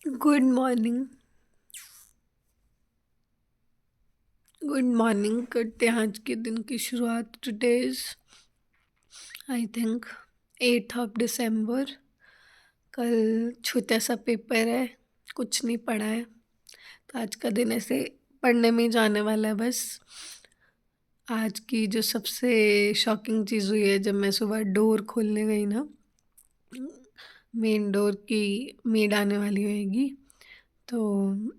Good morning. Good morning करते हैं आज के दिन की शुरुआत। टुडे इज आई थिंक 8 दिसंबर। कल छोटा सा पेपर है, कुछ नहीं पढ़ा है, तो आज का दिन ऐसे पढ़ने में ही जाने वाला है बस। आज की जो सबसे शॉकिंग चीज़ हुई है, जब मैं सुबह डोर खोलने गई ना, मेन डोर की मेड आने वाली होएगी, तो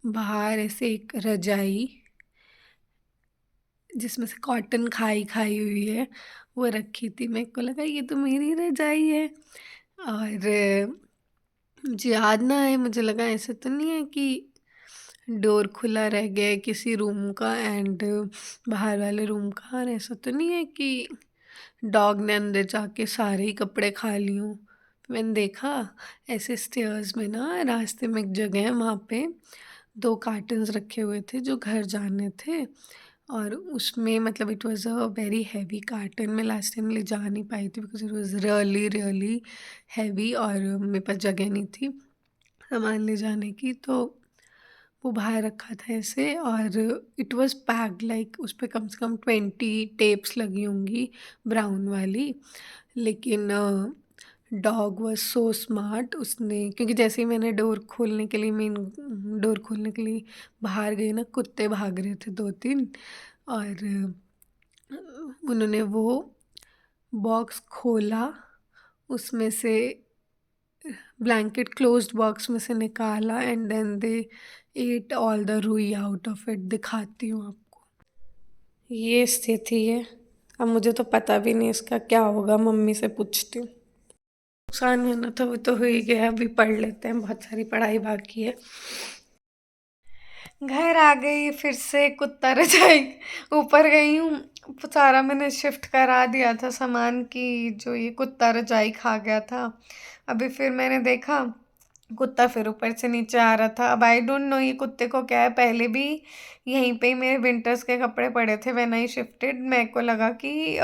बाहर ऐसे एक रजाई जिसमें से कॉटन खाई खाई हुई है वो रखी थी। मेरे को लगा ये तो मेरी रजाई है, और मुझे याद ना है, मुझे लगा ऐसे तो नहीं है कि डोर खुला रह गया है किसी रूम का एंड बाहर वाले रूम का, और ऐसा तो नहीं है कि डॉग ने अंदर जाके सारे ही कपड़े खा लिए हों। मैंने देखा ऐसे स्टेयर्स में ना, रास्ते में एक जगह है, वहाँ पे 2 कार्टन्स रखे हुए थे जो घर जाने थे, और उसमें मतलब it was a very heavy carton. मैं लास्ट टाइम ले जा नहीं पाई थी because it was really really heavy, और मेरे पास जगह नहीं थी सामान ले जाने की, तो वो बाहर रखा था ऐसे। और इट वाज़ पैक्ड, लाइक उस पे कम से कम 20 टेप्स लगी होंगी, ब्राउन वाली। लेकिन डॉग वाज सो स्मार्ट, उसने, क्योंकि जैसे ही मैंने डोर खोलने के लिए, मेन डोर खोलने के लिए बाहर गई ना, कुत्ते भाग रहे थे 2-3, और उन्होंने वो बॉक्स खोला, उसमें से ब्लैंकेट क्लोज्ड बॉक्स में से निकाला, and then they ate all the रुई आउट ऑफ इट। दिखाती हूँ आपको, ये स्थिति है। अब मुझे तो पता भी नहीं इसका क्या होगा, मम्मी से पूछती हूँ। नुकसान होना था वो तो हो ही गया, अभी पढ़ लेते हैं, बहुत सारी पढ़ाई बाकी है। घर आ गई, फिर से कुत्ता रजाई ऊपर गई हूँ, सारा मैंने शिफ्ट करा दिया था सामान की, जो ये कुत्ता रजाई खा गया था। अभी फिर मैंने देखा कुत्ता फिर ऊपर से नीचे आ रहा था। अब आई डोंट नो ये कुत्ते को क्या है, पहले भी यहीं पे ही मेरे विंटर्स के कपड़े पड़े थे व्हेन आई शिफ्टेड। मेरे को लगा कि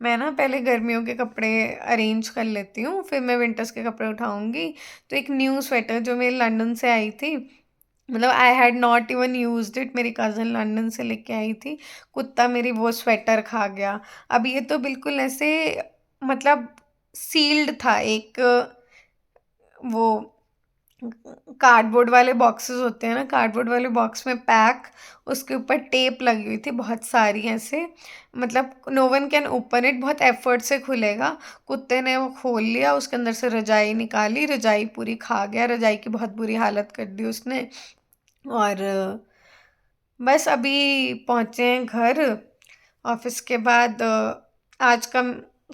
मैं ना पहले गर्मियों के कपड़े अरेंज कर लेती हूँ, फिर मैं विंटर्स के कपड़े उठाऊँगी। तो एक न्यू स्वेटर जो मेरी लंदन से आई थी, मतलब I had not even used it, मेरी कज़न लंदन से लेके आई थी, कुत्ता मेरी वो स्वेटर खा गया। अब ये तो बिल्कुल ऐसे, मतलब सील्ड था, एक वो कार्डबोर्ड वाले बॉक्सेस होते हैं ना, कार्डबोर्ड वाले बॉक्स में पैक, उसके ऊपर टेप लगी हुई थी बहुत सारी ऐसे, मतलब no one can open it, बहुत एफर्ट से खुलेगा। कुत्ते ने वो खोल लिया, उसके अंदर से रजाई निकाली, रजाई पूरी खा गया, रजाई की बहुत बुरी हालत कर दी उसने। और बस अभी पहुँचे हैं घर ऑफिस के बाद। आज का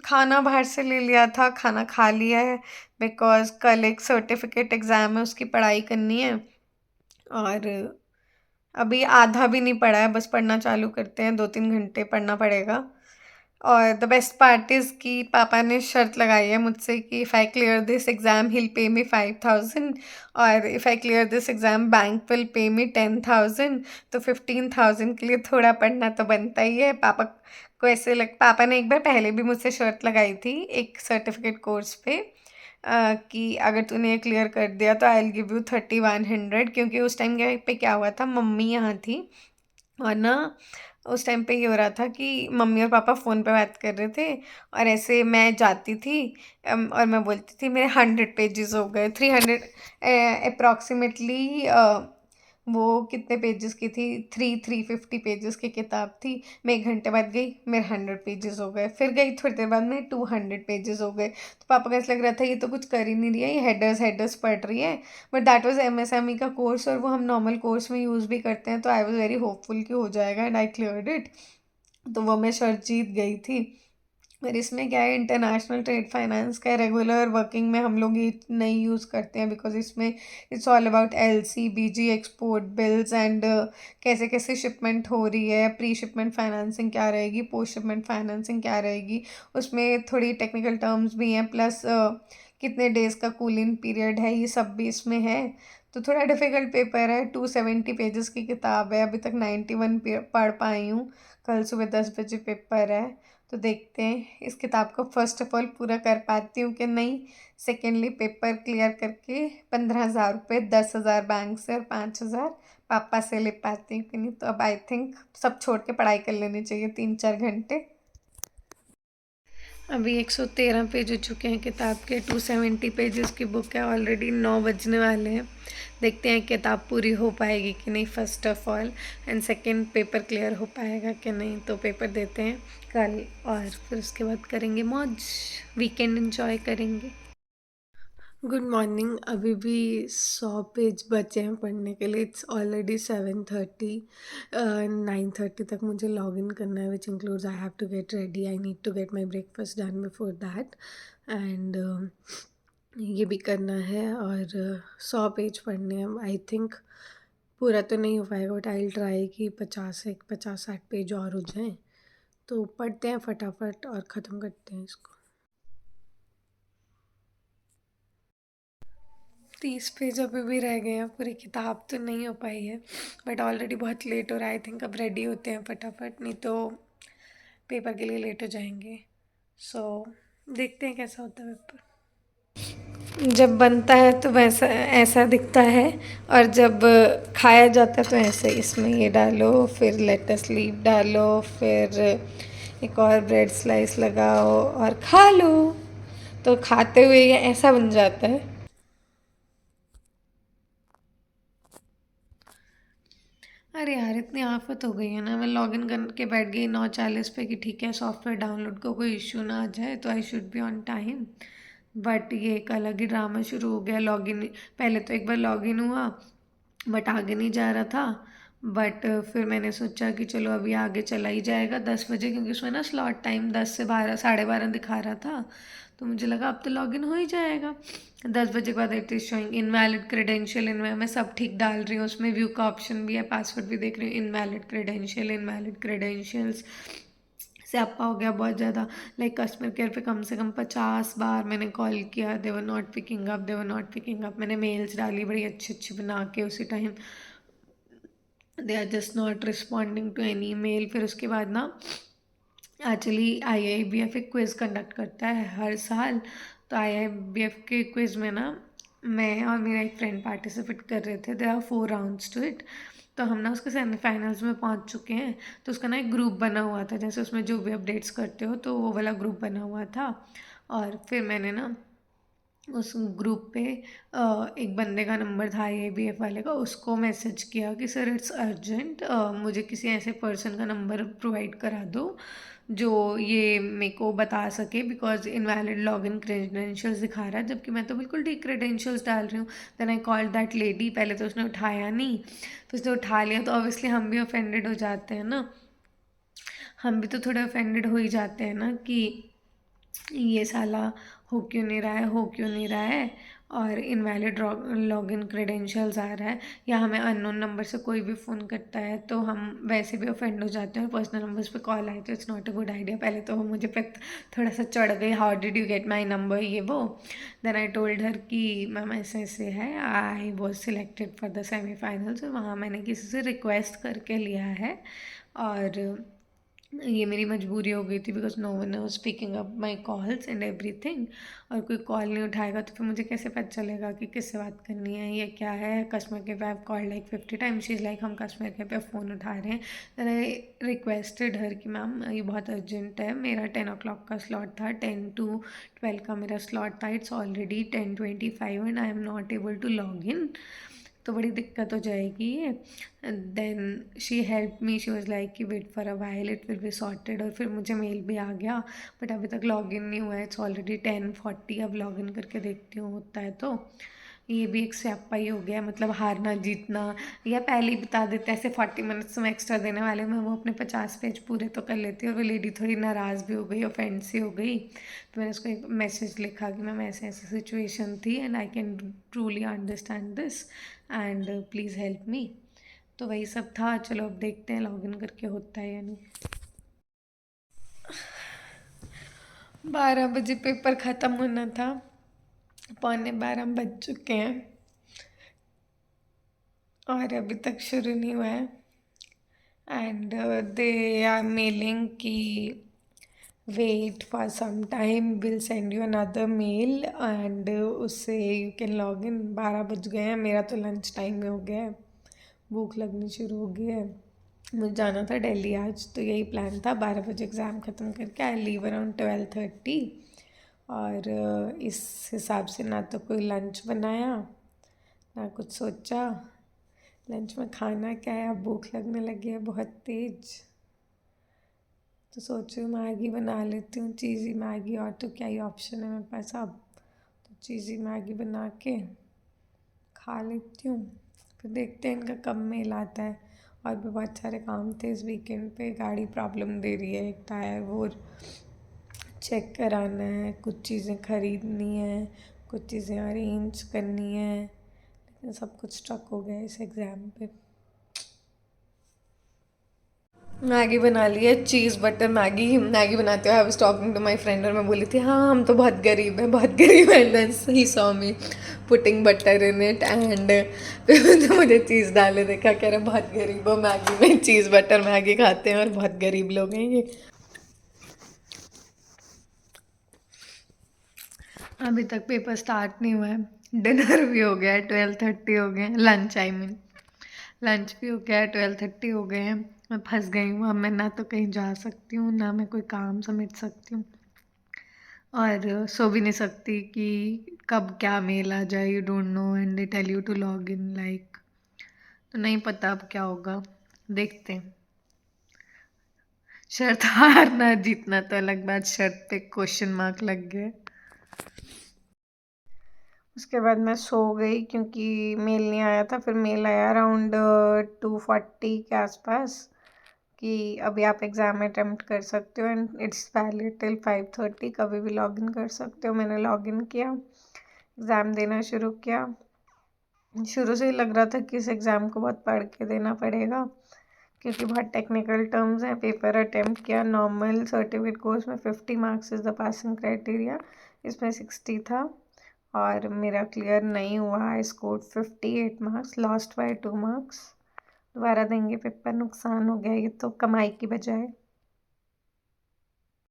खाना बाहर से ले लिया था, खाना खा लिया है, बिकॉज़ कल एक सर्टिफिकेट एग्ज़ाम है, उसकी पढ़ाई करनी है। और अभी आधा भी नहीं पढ़ा है, बस पढ़ना चालू करते हैं, 2-3 घंटे पढ़ना पड़ेगा। और द बेस्ट पार्ट इज़ कि पापा ने शर्त लगाई है मुझसे कि if I clear this exam he will pay me 5,000, और if I clear this exam bank will pay me 10,000। तो 15,000 के लिए थोड़ा पढ़ना तो बनता ही है। पापा को ऐसे लग, पापा ने एक बार पहले भी मुझसे शर्त लगाई थी एक सर्टिफिकेट कोर्स पे, कि अगर तूने ये क्लियर कर दिया तो आई विल गिव यू 3,100, क्योंकि उस टाइम पे क्या हुआ था, मम्मी यहाँ थी, और ना उस टाइम पे ये हो रहा था कि मम्मी और पापा फ़ोन पे बात कर रहे थे, और ऐसे मैं जाती थी, और मैं बोलती थी मेरे 100 पेजेस हो गए, 300 अप्रॉक्सीमेटली। वो कितने पेजेस की थी, 350 पेजेस की किताब थी। मैं 1 घंटे बाद गई, मेरे 100 पेजेस हो गए, फिर गई थोड़ी देर बाद में 200 पेजेस हो गए। तो पापा को ऐसा लग रहा था ये तो कुछ कर ही नहीं रही है, ये हेडर्स हेडर्स पढ़ रही है। बट दैट वाज एमएसएमई का कोर्स, और वो हम नॉर्मल कोर्स में यूज़ भी करते हैं, तो आई वाज वेरी होपफुल कि हो जाएगा, एंड आई क्लियर्ड इट। तो वो मैं शर्त जीत गई थी। और इसमें क्या है, इंटरनेशनल ट्रेड फाइनेंस का रेगुलर वर्किंग में हम लोग ये नहीं यूज़ करते हैं, बिकॉज इसमें it's all about LC, BG, export bills, and कैसे कैसे शिपमेंट हो रही है, प्री शिपमेंट फाइनेंसिंग क्या रहेगी, पोस्ट शिपमेंट फाइनेंसिंग क्या रहेगी, उसमें थोड़ी टेक्निकल टर्म्स भी हैं, प्लस कितने डेज़ का कूलिंग पीरियड है, ये सब भी इसमें है। तो थोड़ा डिफ़िकल्ट पेपर है, 270 पेजेस की किताब है, अभी तक 91 पढ़ पाई हूँ। कल सुबह 10 बजे पेपर है, तो देखते हैं इस किताब को फर्स्ट ऑफ ऑल पूरा कर पाती हूँ कि नहीं। सेकेंडली पेपर क्लियर करके 15,000 रुपये, 10,000 बैंक से और 5,000 पापा से ले पाती हूँ कि नहीं। तो अब आई थिंक सब छोड़ के पढ़ाई कर लेनी चाहिए 3-4 घंटे। अभी 113 पेज हो चुके हैं किताब के। 270 पेजेस की बुक है। ऑलरेडी 9 बजने वाले हैं। देखते हैं किताब पूरी हो पाएगी कि नहीं first of all, and second paper clear हो पाएगा कि नहीं। तो पेपर देते हैं कल और फिर उसके बाद करेंगे मौज, वीकेंड एंजॉय करेंगे। Good morning. अभी भी 100 पेज बचे हैं पढ़ने के लिए। It's already 7:30। 9:30 तक मुझे लॉग इन करना है, which includes I have to get ready, I need to get my breakfast done before that, and ये भी करना है। और 100 पेज पढ़ने हैं। आई थिंक पूरा तो नहीं हो पाएगा, बट आई ट्राई कि 50-60 पेज और हो जाएँ। तो पढ़ते हैं फटाफट और ख़त्म करते हैं इसको। 30 पेज अभी भी रह गए हैं। पूरी किताब तो नहीं हो पाई है, बट ऑलरेडी बहुत लेट हो रहा है। आई थिंक अब रेडी होते हैं फटाफट, नहीं तो पेपर के लिए लेट हो जाएंगे। सो देखते हैं कैसा होता है पेपर। जब बनता है तो वैसा ऐसा दिखता है, और जब खाया जाता है तो ऐसे इसमें ये डालो, फिर लेटस लीफ डालो, फिर एक और ब्रेड स्लाइस लगाओ और खा लो। तो खाते हुए ये ऐसा बन जाता है। अरे यार, इतनी आफत हो गई है ना। मैं लॉगिन करके बैठ गई 9:40 पे कि ठीक है सॉफ्टवेयर डाउनलोड को कोई इश्यू ना आ जाए, तो I should be on time. But ये एक अलग ही ड्रामा शुरू हो गया। लॉगिन पहले तो एक बार लॉगिन हुआ, बट आगे नहीं जा रहा था। बट फिर मैंने सोचा कि चलो अभी आगे चला ही जाएगा 10 बजे, क्योंकि उसमें ना स्लॉट टाइम 10 से 12, 12:30 दिखा रहा था। तो मुझे लगा अब तो लॉगिन हो ही जाएगा। 10 बजे के बाद it is showing invalid credential. मैं सब ठीक डाल रही हूँ, उसमें व्यू का ऑप्शन भी है, पासवर्ड भी देख रही हूँ, इनवैलिड क्रेडेंशियल, इनवैलिड क्रेडेंशियल्स। स्यापा हो गया बहुत ज़्यादा। लाइक कस्टमर केयर पे कम से कम 50 बार मैंने कॉल किया, they were not picking up, they were not picking up. मैंने मेल्स डाली बड़ी अच्छी अच्छी बना के उसी time, they are just not responding to any mail. फिर उसके बाद ना एक्चुअली IIBF एक क्विज़ कंडक्ट करता है हर साल। तो IIBF के क्विज़ में ना मैं और मेरा एक फ्रेंड पार्टिसिपेट कर रहे थे। There are 4 rounds to it. तो हम ना उसके सेमीफाइनल्स में पहुंच चुके हैं। तो उसका ना एक ग्रुप बना हुआ था, जैसे उसमें जो भी अपडेट्स करते हो तो वो वाला ग्रुप बना हुआ था। और फिर मैंने ना उस ग्रुप पे एक बंदे का नंबर था IIBF वाले का, उसको मैसेज किया कि सर इट्स अर्जेंट, मुझे किसी ऐसे पर्सन का नंबर प्रोवाइड करा दो जो ये मेरे को बता सके, बिकॉज इनवैलिड लॉगिन क्रेडेंशियल्स दिखा रहा है, जबकि मैं तो बिल्कुल ठीक क्रेडेंशियल्स डाल रही हूँ। Then I called that lady. पहले तो उसने उठाया नहीं, फिर उसने उठा लिया, तो ऑब्वियसली हम भी ऑफेंडेड हो जाते हैं ना। हम भी तो थोड़े ऑफेंडेड हो ही जाते हैं ना कि ये साला हो क्यों नहीं रहा है, हो क्यों नहीं रहा है, और इनवैलिड लॉगिन क्रेडेंशियल्स आ रहा है, या हमें अननोन नंबर से कोई भी फ़ोन करता है तो हम वैसे भी ऑफेंड हो जाते हैं। पर्सनल नंबर्स पे कॉल आए तो it's not a good idea. पहले तो वो मुझे पे थोड़ा सा चढ़ गई, how did you get my number, ये वो। देन आई टोल्ड हर कि मैम ऐसे ऐसे है, I was selected for the semifinals, और वहाँ मैंने किसी से रिक्वेस्ट करके लिया है, और ये मेरी मजबूरी हो गई थी, because no one was picking up my calls and everything. और कोई कॉल नहीं उठाएगा तो फिर मुझे कैसे पता चलेगा कि किससे बात करनी है, ये क्या है। कस्टमर केयर पे I call like 50 time, she is like हम कस्टमर केयर पे फ़ोन उठा रहे हैं। देन आई रिक्वेस्टेड हर कि मैम ये बहुत अर्जेंट है, मेरा 10 o'clock का स्लॉट था, 10 to 12 का मेरा स्लॉट था, it's already 10:25 and I am not able to log in, तो बड़ी दिक्कत हो जाएगी ये। Then she help me, she was like कि wait for a while, it will be sorted. और फिर मुझे मेल भी आ गया, बट अभी तक लॉगिन नहीं हुआ है। It's already 10:40। अब लॉगिन करके देखती हूँ होता है तो। ये भी एक स्यापा ही हो गया, मतलब हारना जीतना, या पहले ही बता देते ऐसे 40 मिनट्स में एक्स्ट्रा देने वाले में, वो अपने 50 पेज पूरे तो कर लेती है। और वो लेडी थोड़ी नाराज़ भी हो गई, ऑफेंड सी हो गई। तो मैंने उसको एक मैसेज लिखा कि मैम ऐसे ऐसी सिचुएशन थी and I can truly understand this and please help me. तो वही सब था। चलो अब देखते हैं लॉगिन करके होता है या नहीं। 12 बजे पेपर ख़त्म होना था, 11:45 बज चुके हैं और अभी तक शुरू नहीं हुआ है। एंड दे आर मेलिंग कि wait for some time, will send you another mail and उससे यू कैन लॉग इन। 12 बज गए हैं, मेरा तो लंच टाइम में हो गया है, भूख लगनी शुरू हो गई है। मुझे जाना था दिल्ली आज, तो यही प्लान था 12 बजे एग्ज़ाम ख़त्म करके आई लीव अराउंड 12:30। और इस हिसाब से ना तो कोई लंच बनाया ना कुछ सोचा लंच में खाना क्या है। अब भूख लगने लगी है बहुत तेज़, तो सोच रही हूँ मैगी बना लेती हूँ, चीज़ी मैगी, और तो क्या ही ऑप्शन है मेरे पास अब। तो चीज़ी मैगी बना के खा लेती हूँ, फिर देखते हैं इनका कब मेल आता है। और भी बहुत सारे काम थे इस वीकेंड पे, गाड़ी प्रॉब्लम दे रही है, एक टायर वो चेक कराना है, कुछ चीज़ें ख़रीदनी है, कुछ चीज़ें अरेंज करनी है, लेकिन सब कुछ स्टक हो गया इस एग्ज़ाम पे। मैगी बना ली है, चीज़ बटर मैगी। मैगी बनाते हुए I was talking to my friend, और मैं बोली थी हाँ हम तो बहुत गरीब हैं, बहुत गरीब हैं। And he saw me putting butter in it and फिर तो मुझे चीज़ डाले देखा, कह रहे बहुत गरीब हो, मैगी में चीज़ बटर मैगी खाते हैं और बहुत गरीब लोग हैं ये। अभी तक पेपर स्टार्ट नहीं हुआ है, डिनर भी हो गया है, 12:30 हो गए, लंच आई मीन लंच भी हो गया है, 12:30 हो गए हैं। मैं फंस गई हूँ, अब मैं ना तो कहीं जा सकती हूँ ना मैं कोई काम समेट सकती हूँ, और सो भी नहीं सकती कि कब क्या मेल आ जाए, you don't know and they tell you to log in like. तो नहीं पता अब क्या होगा, देखते हैं। शर्त हारना जीतना तो अलग बात, शर्त पे क्वेश्चन मार्क लग गए। उसके बाद मैं सो गई क्योंकि मेल नहीं आया था। फिर मेल आया अराउंड 2:40 के आसपास कि अभी आप एग्ज़ाम अटेम्प्ट कर सकते हो एंड इट्स वैलिड टिल 5:30, कभी भी लॉगिन कर सकते हो। मैंने लॉगिन किया, एग्ज़ाम देना शुरू किया। शुरू से ही लग रहा था कि इस एग्ज़ाम को बहुत पढ़ के देना पड़ेगा क्योंकि बहुत टेक्निकल टर्म्स हैं। पेपर अटेम्प्ट किया, नॉर्मल सर्टिफिकेट कोर्स में 50 marks is the passing criteria, इसमें 60 था और मेरा क्लियर नहीं हुआ। I scored 58 marks, lost by 2 marks. दोबारा देंगे पेपर, नुकसान हो गया ये तो कमाई की बजाय।